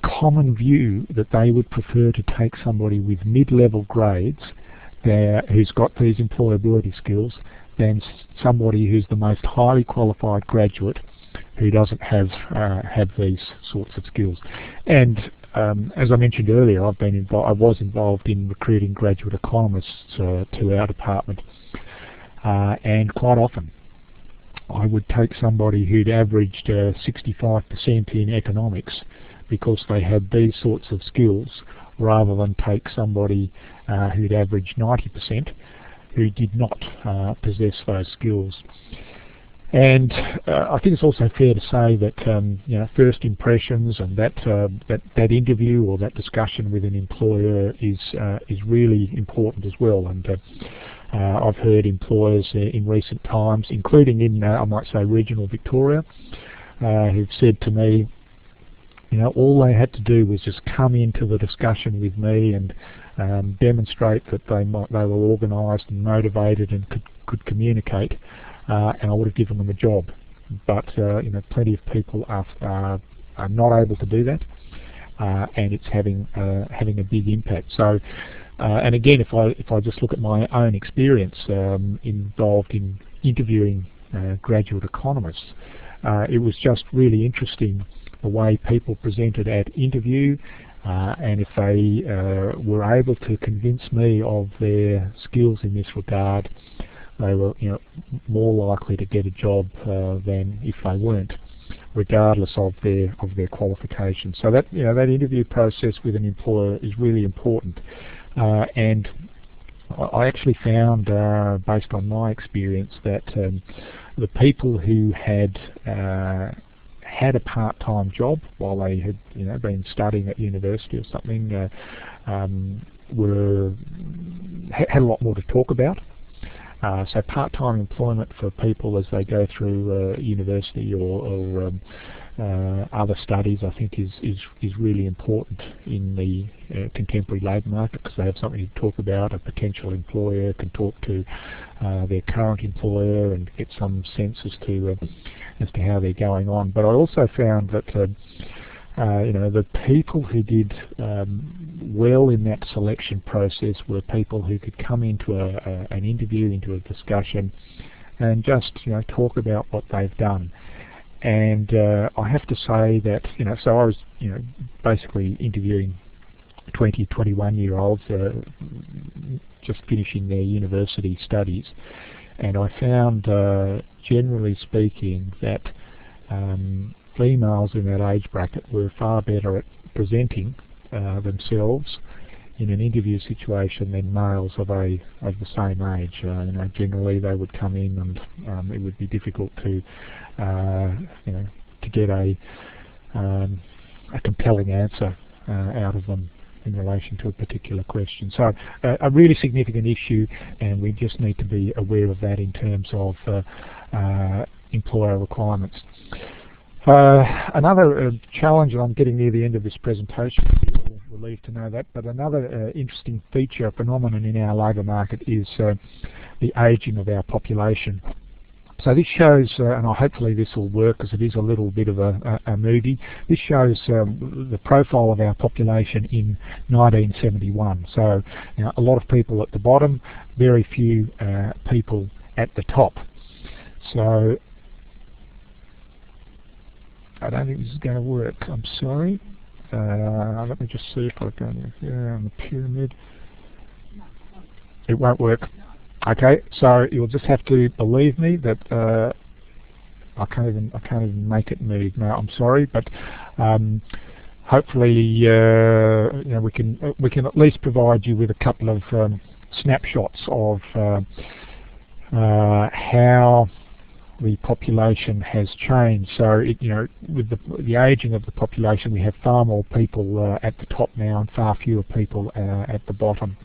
common view that they would prefer to take somebody with mid-level grades who's got these employability skills than somebody who's the most highly qualified graduate who doesn't have these sorts of skills. And as I mentioned earlier, I was involved in recruiting graduate economists to our department, and quite often I would take somebody who'd averaged 65% in economics because they had these sorts of skills, rather than take somebody who'd averaged 90% who did not possess those skills. And I think it's also fair to say that you know, first impressions and that interview or that discussion with an employer is really important as well. And I've heard employers in recent times, including in I might say regional Victoria, who've said to me, you know, all they had to do was just come into the discussion with me and demonstrate that they were organised and motivated and could communicate, and I would have given them a job. But you know, plenty of people are not able to do that, and it's having a big impact. So, and again, if I just look at my own experience involved in interviewing graduate economists, it was just really interesting the way people presented at interview, and if they were able to convince me of their skills in this regard, they were, you know, more likely to get a job than if they weren't, regardless of their qualifications. So that, you know, that interview process with an employer is really important, and I actually found, based on my experience, that the people who had a part-time job while they had, you know, been studying at university or something, had a lot more to talk about. So part-time employment for people as they go through university or other studies, I think is really important in the contemporary labour market, because they have something to talk about. A potential employer can talk to their current employer and get some sense as to how they're going on. But I also found that you know, the people who did well in that selection process were people who could come into an interview, into a discussion, and just, you know, talk about what they've done. And I have to say that, you know, so I was, you know, basically interviewing 20, 21-year-olds just finishing their university studies, and I found, generally speaking, that females in that age bracket were far better at presenting themselves in an interview situation than males of the same age. You know, generally they would come in and it would be difficult to, you know, to get a compelling answer out of them in relation to a particular question. So a really significant issue, and we just need to be aware of that in terms of employer requirements. Another challenge, and I'm getting near the end of this presentation, you're relieved to know that, but another interesting feature, phenomenon in our labour market is the ageing of our population. So this shows, and hopefully this will work because it is a little bit of a movie, this shows the profile of our population in 1971. So, you know, a lot of people at the bottom, very few people at the top. So I don't think this is going to work, I'm sorry. Let me just see if I go here on the pyramid. It won't work. Okay, so you'll just have to believe me that I can't even make it move. No, I'm sorry, but hopefully you know, we can at least provide you with a couple of snapshots of how the population has changed. So, you know, with the ageing of the population, we have far more people at the top now and far fewer people at the bottom.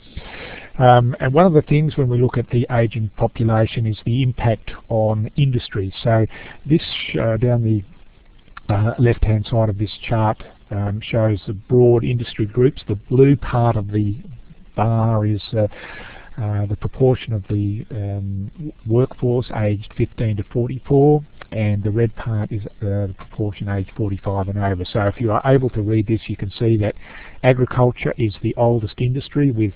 And one of the things when we look at the ageing population is the impact on industry. So this down the left-hand side of this chart shows the broad industry groups. The blue part of the bar is the proportion of the workforce aged 15 to 44, and the red part is the proportion aged 45 and over. So if you are able to read this, you can see that agriculture is the oldest industry with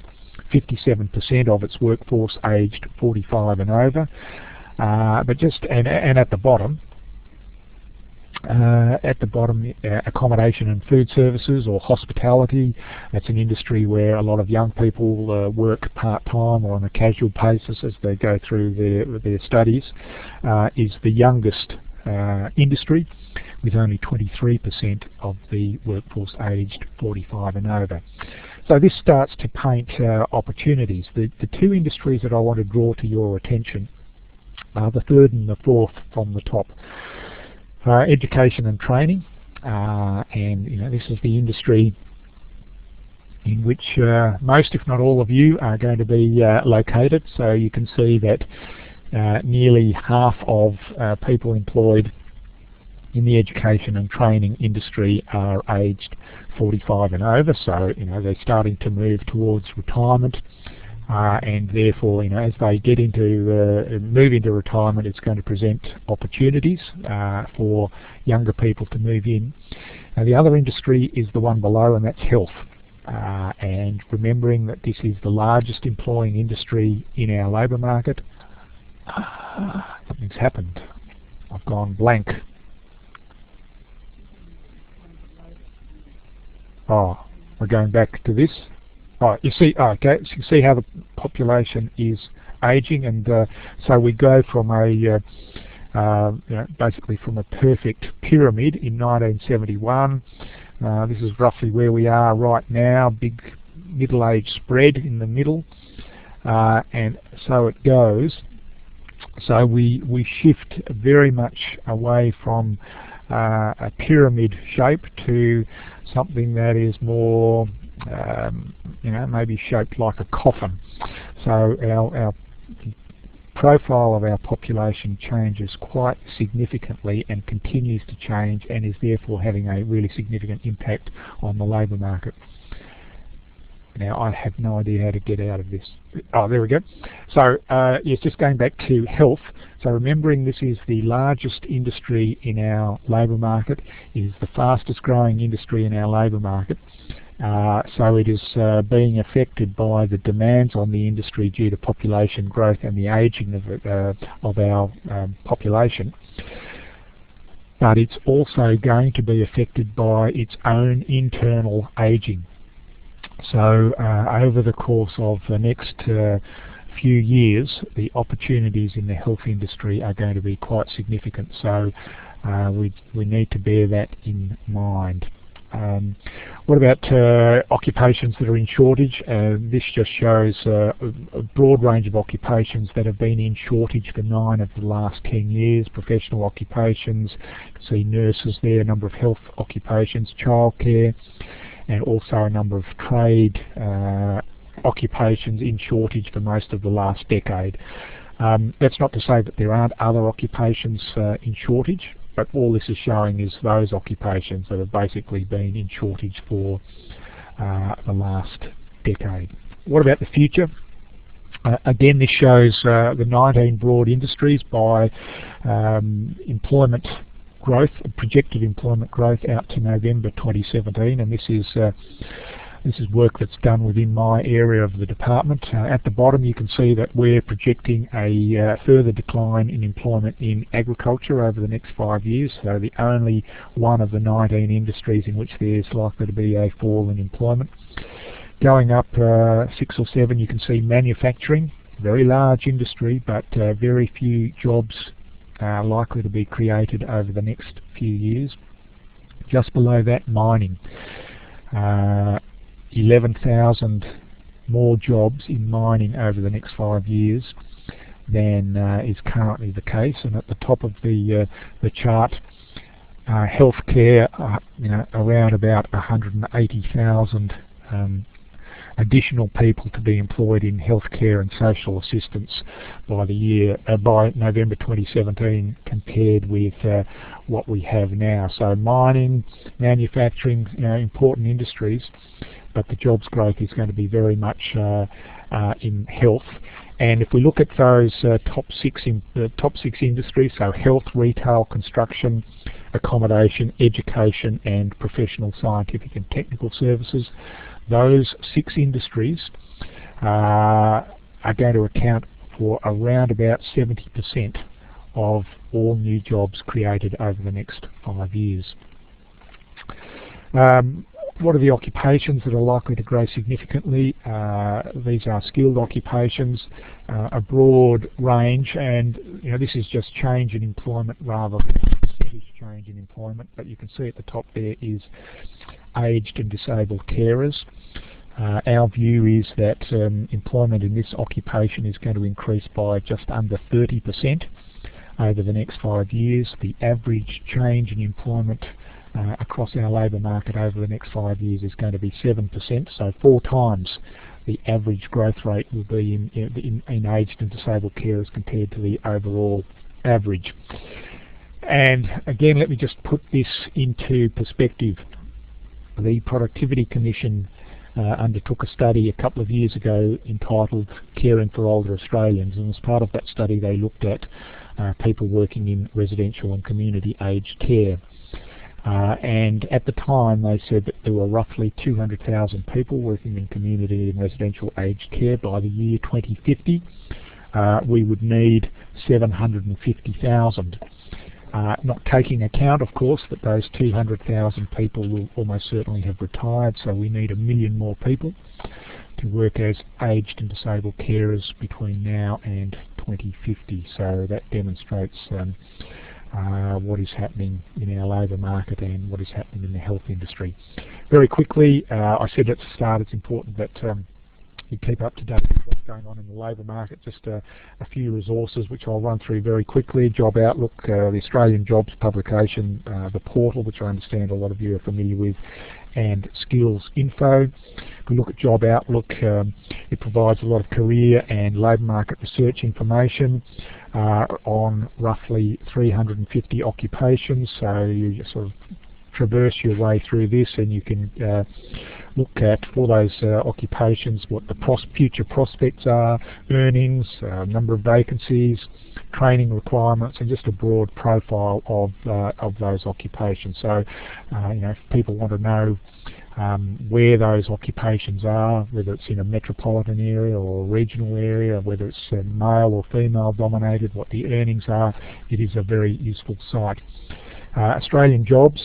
57% of its workforce aged 45 and over. But just and at the bottom, accommodation and food services or hospitality, that's an industry where a lot of young people work part-time or on a casual basis as they go through their studies, is the youngest industry, with only 23% of the workforce aged 45 and over. So this starts to paint opportunities. The two industries that I want to draw to your attention are the third and the fourth from the top. Education and training, and this is the industry in which most, if not all of you, are going to be located. So you can see that nearly half of people employed in the education and training industry are aged 45 and over. So they're starting to move towards retirement. And therefore, as they get into move into retirement, it's going to present opportunities for younger people to move in. Now, the other industry is the one below, and that's health. And remembering that this is the largest employing industry in our labour market. Something's happened. I've gone blank. Oh, we're going back to this. Oh, you see, okay, so you see how the population is aging, and so we go from a, basically from a perfect pyramid in 1971. This is roughly where we are right now, big middle-age spread in the middle, and so it goes. So we shift very much away from a pyramid shape to something that is more maybe shaped like a coffin. So our profile of our population changes quite significantly and continues to change, and is therefore having a really significant impact on the labour market. Now, I have no idea how to get out of this. Oh, there we go. So yes, just going back to health. So remembering this is the largest industry in our labour market, is the fastest growing industry in our labour market. So it is being affected by the demands on the industry due to population growth and the ageing of our population. But it's also going to be affected by its own internal ageing. So over the course of the next few years, the opportunities in the health industry are going to be quite significant. So we need to bear that in mind. What about occupations that are in shortage? This just shows a broad range of occupations that have been in shortage for 9 of the last 10 years. Professional occupations, you can see nurses there, a number of health occupations, childcare, and also a number of trade occupations in shortage for most of the last decade. That's not to say that there aren't other occupations in shortage, but all this is showing is those occupations that have basically been in shortage for the last decade. What about the future? Again, this shows the 19 broad industries by employment growth, projected employment growth out to November 2017, and this is work that's done within my area of the department. At the bottom you can see that we're projecting a further decline in employment in agriculture over the next 5 years, so the only one of the 19 industries in which there's likely to be a fall in employment. Going up 6 or 7, you can see manufacturing, very large industry, but very few jobs are likely to be created over the next few years. Just below that, mining. 11,000 more jobs in mining over the next 5 years than is currently the case. And at the top of the chart, healthcare, around about 180,000 additional people to be employed in healthcare and social assistance by November 2017 compared with what we have now. So mining, manufacturing, important industries, but the jobs growth is going to be very much in health. And if we look at those top six industries, so health, retail, construction, accommodation, education, and professional, scientific and technical services, those 6 industries are going to account for around about 70% of all new jobs created over the next 5 years. What are the occupations that are likely to grow significantly? These are skilled occupations, a broad range, and this is just change in employment rather than percentage change in employment. But you can see at the top there is aged and disabled carers. Our view is that employment in this occupation is going to increase by just under 30% over the next 5 years. The average change in employment across our labour market over the next 5 years is going to be 7%, so 4 times the average growth rate will be in aged and disabled carers compared to the overall average. And again, let me just put this into perspective. The Productivity Commission undertook a study a couple of years ago entitled Caring for Older Australians, and as part of that study they looked at people working in residential and community aged care. And at the time they said that there were roughly 200,000 people working in community and residential aged care. By the year 2050 we would need 750,000. Not taking account, of course, that those 200,000 people will almost certainly have retired, so we need 1 million more people to work as aged and disabled carers between now and 2050. So that demonstrates what is happening in our labour market and what is happening in the health industry. Very quickly, I said at the start it's important that you keep up to date with what's going on in the labour market. Just a few resources which I'll run through very quickly. Job Outlook, the Australian Jobs publication, the portal, which I understand a lot of you are familiar with, and Skills Info. If we look at Job Outlook, it provides a lot of career and labour market research information on roughly 350 occupations, so you just sort of traverse your way through this and you can look at, for those occupations, what the future prospects are, earnings, number of vacancies, training requirements, and just a broad profile of those occupations. So if people want to know where those occupations are, whether it's in a metropolitan area or a regional area, whether it's male or female dominated, what the earnings are, it is a very useful site. Australian Jobs.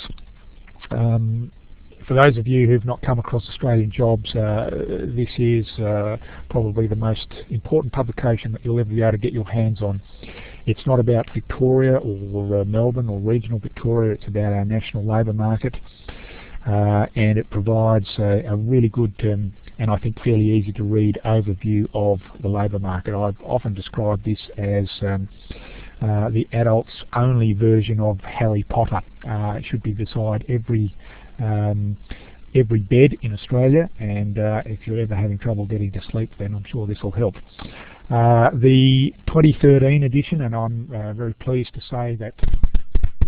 For those of you who've not come across Australian Jobs, this is probably the most important publication that you'll ever be able to get your hands on. It's not about Victoria or Melbourne or regional Victoria, it's about our national labour market, and it provides a really good and I think fairly easy to read overview of the labour market. I've often described this as the adults only version of Harry Potter. It should be beside every bed in Australia, and if you're ever having trouble getting to sleep, then I'm sure this will help. The 2013 edition, and I'm very pleased to say that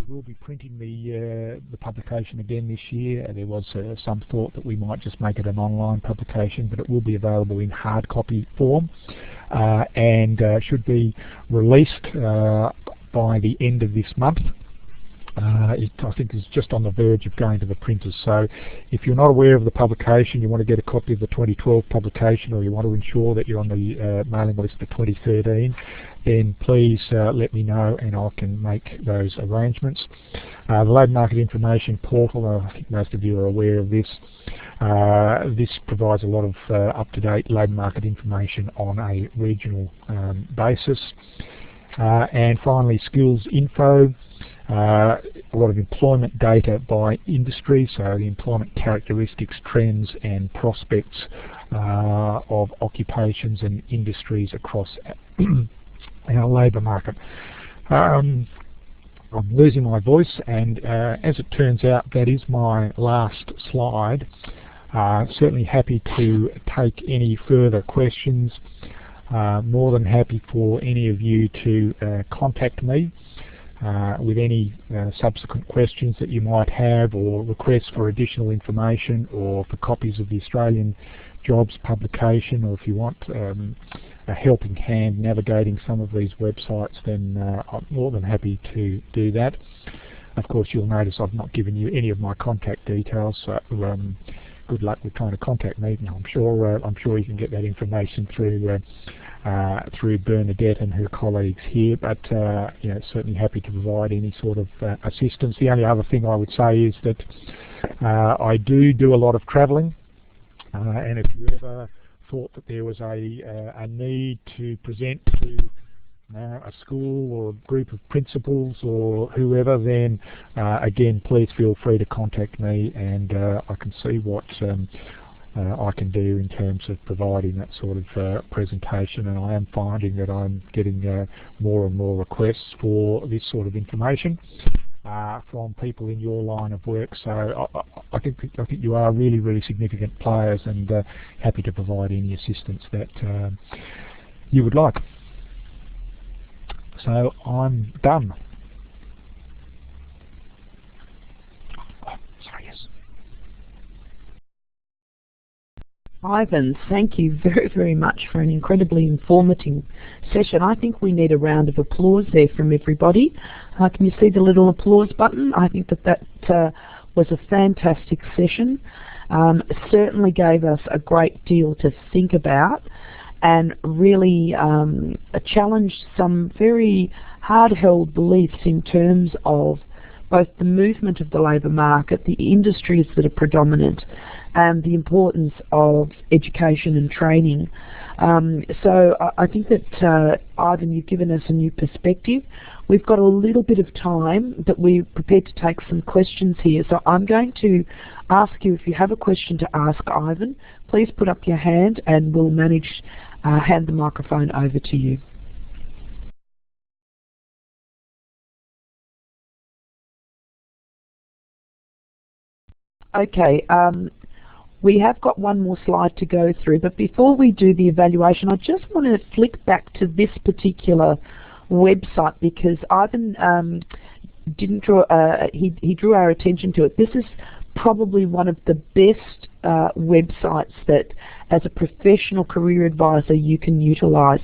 we will be printing the publication again this year. There was some thought that we might just make it an online publication, but it will be available in hard copy form and should be released by the end of this month. I think is just on the verge of going to the printers. So if you're not aware of the publication, you want to get a copy of the 2012 publication, or you want to ensure that you're on the mailing list for 2013, then please let me know and I can make those arrangements. The Labour Market Information Portal, I think most of you are aware of this. This provides a lot of up-to-date labour market information on a regional basis. And finally, Skills Info. A lot of employment data by industry, so the employment characteristics, trends and prospects of occupations and industries across our labour market. I'm losing my voice, and as it turns out, that is my last slide. Certainly happy to take any further questions. More than happy for any of you to contact me with any subsequent questions that you might have, or requests for additional information, or for copies of the Australian Jobs publication, or if you want a helping hand navigating some of these websites, then I'm more than happy to do that. Of course, you'll notice I've not given you any of my contact details, so good luck with trying to contact me. I'm sure you can get that information through through Bernadette and her colleagues here, but you know, certainly happy to provide any sort of assistance. The only other thing I would say is that I do a lot of travelling, and if you ever thought that there was a need to present to a school or a group of principals or whoever, then again, please feel free to contact me, and I can see what I can do in terms of providing that sort of presentation. And I am finding that I'm getting more and more requests for this sort of information from people in your line of work. So I think you are really significant players, and happy to provide any assistance that you would like. So I'm done. Ivan, thank you very much for an incredibly informative session. I think we need a round of applause there from everybody. Can you see the little applause button? I think that was a fantastic session. Certainly gave us a great deal to think about, and really challenged some very hard-held beliefs in terms of both the movement of the labour market, the industries that are predominant, and the importance of education and training. So I think that, Ivan, you've given us a new perspective. We've got a little bit of time, but we're prepared to take some questions here. So I'm going to ask you, if you have a question to ask Ivan, please put up your hand and we'll manage hand the microphone over to you. Okay. We have got one more slide to go through, but before we do the evaluation, I just want to flick back to this particular website, because Ivan didn't draw. He drew our attention to it. This is probably one of the best websites that, as a professional career advisor, you can utilise.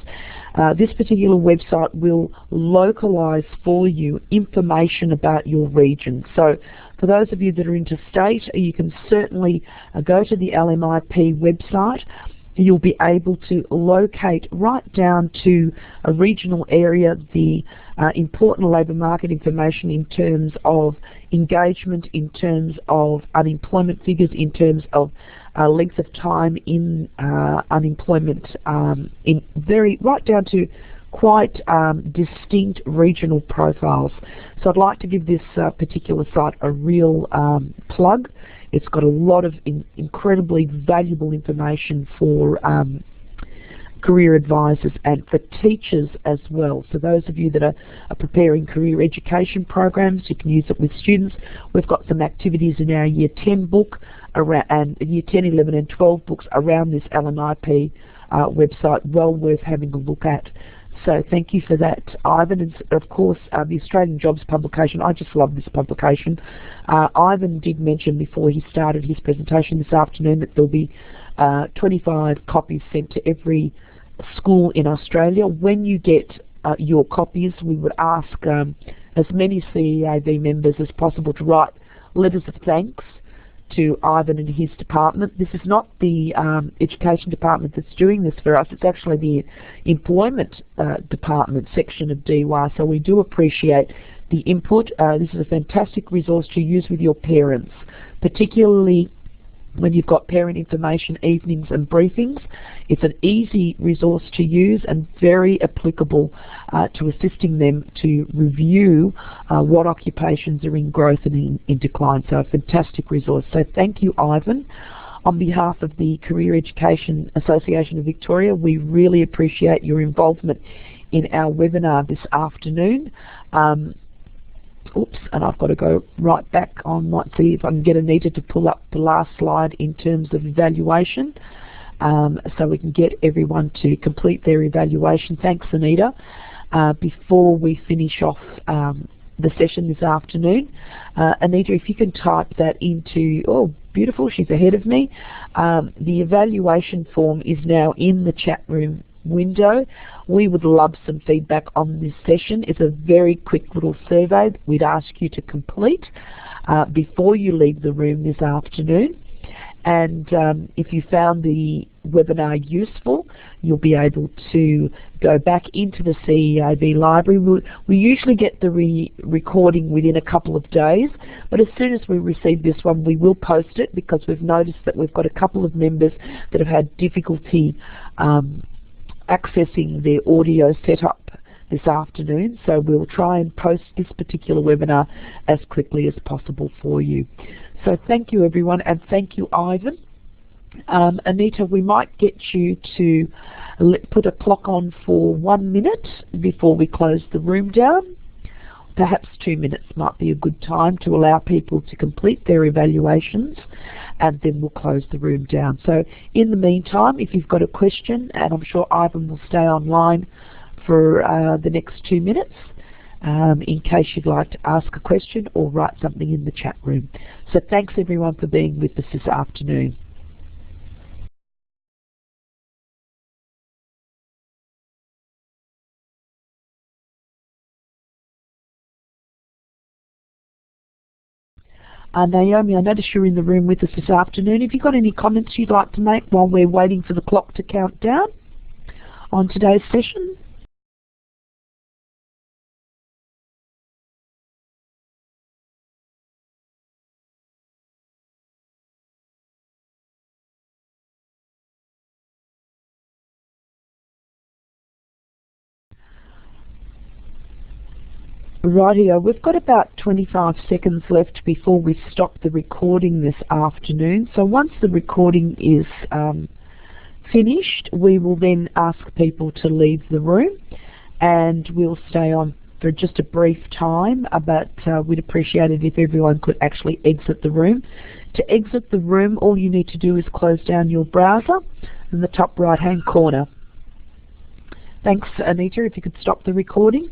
This particular website will localise for you information about your region. So for those of you that are interstate, you can certainly go to the LMIP website. You'll be able to locate right down to a regional area the important labour market information in terms of engagement, in terms of unemployment figures, in terms of length of time in unemployment, right down to quite distinct regional profiles. So I'd like to give this particular site a real plug. It's got a lot of incredibly valuable information for career advisors and for teachers as well. So those of you that are preparing career education programs, you can use it with students. We've got some activities in our Year 10 book around, and Year 10, 11 and 12 books around this LMIP website, well worth having a look at. So thank you for that, Ivan. And of course, the Australian Jobs publication, I just love this publication. Ivan did mention before he started his presentation this afternoon that there'll be 25 copies sent to every school in Australia. When you get your copies, we would ask as many CEAV members as possible to write letters of thanks to Ivan and his department. This is not the education department that's doing this for us. It's actually the employment department section of DY. So we do appreciate the input. This is a fantastic resource to use with your parents, particularly when you've got parent information evenings and briefings. It's an easy resource to use and very applicable to assisting them to review what occupations are in growth and in decline. So a fantastic resource. So thank you, Ivan. On behalf of the Career Education Association of Victoria, we really appreciate your involvement in our webinar this afternoon. oops, and I've got to go right back on, might see if I can get Anita to pull up the last slide in terms of evaluation, so we can get everyone to complete their evaluation. Thanks, Anita. Before we finish off the session this afternoon, Anita, if you can type that into, oh, beautiful, she's ahead of me. The evaluation form is now in the chat room window. We would love some feedback on this session. It's a very quick little survey that we'd ask you to complete before you leave the room this afternoon. And if you found the webinar useful, you'll be able to go back into the CEAB library. We usually get the recording within a couple of days, but as soon as we receive this one, we will post it, because we've noticed that we've got a couple of members that have had difficulty accessing their audio setup this afternoon, so we'll try and post this particular webinar as quickly as possible for you. So thank you, everyone, and thank you, Ivan. Anita, we might get you to put a clock on for 1 minute before we close the room down. Perhaps 2 minutes might be a good time to allow people to complete their evaluations, and then we'll close the room down. So in the meantime, if you've got a question, and I'm sure Ivan will stay online for the next 2 minutes, in case you'd like to ask a question or write something in the chat room. So thanks everyone for being with us this afternoon. Naomi, I notice you're in the room with us this afternoon. Have you got any comments you'd like to make while we're waiting for the clock to count down on today's session? Rightio, we've got about 25 seconds left before we stop the recording this afternoon. So once the recording is finished, we will then ask people to leave the room, and we'll stay on for just a brief time, but we'd appreciate it if everyone could actually exit the room. To exit the room, all you need to do is close down your browser in the top right-hand corner. Thanks, Anita, if you could stop the recording.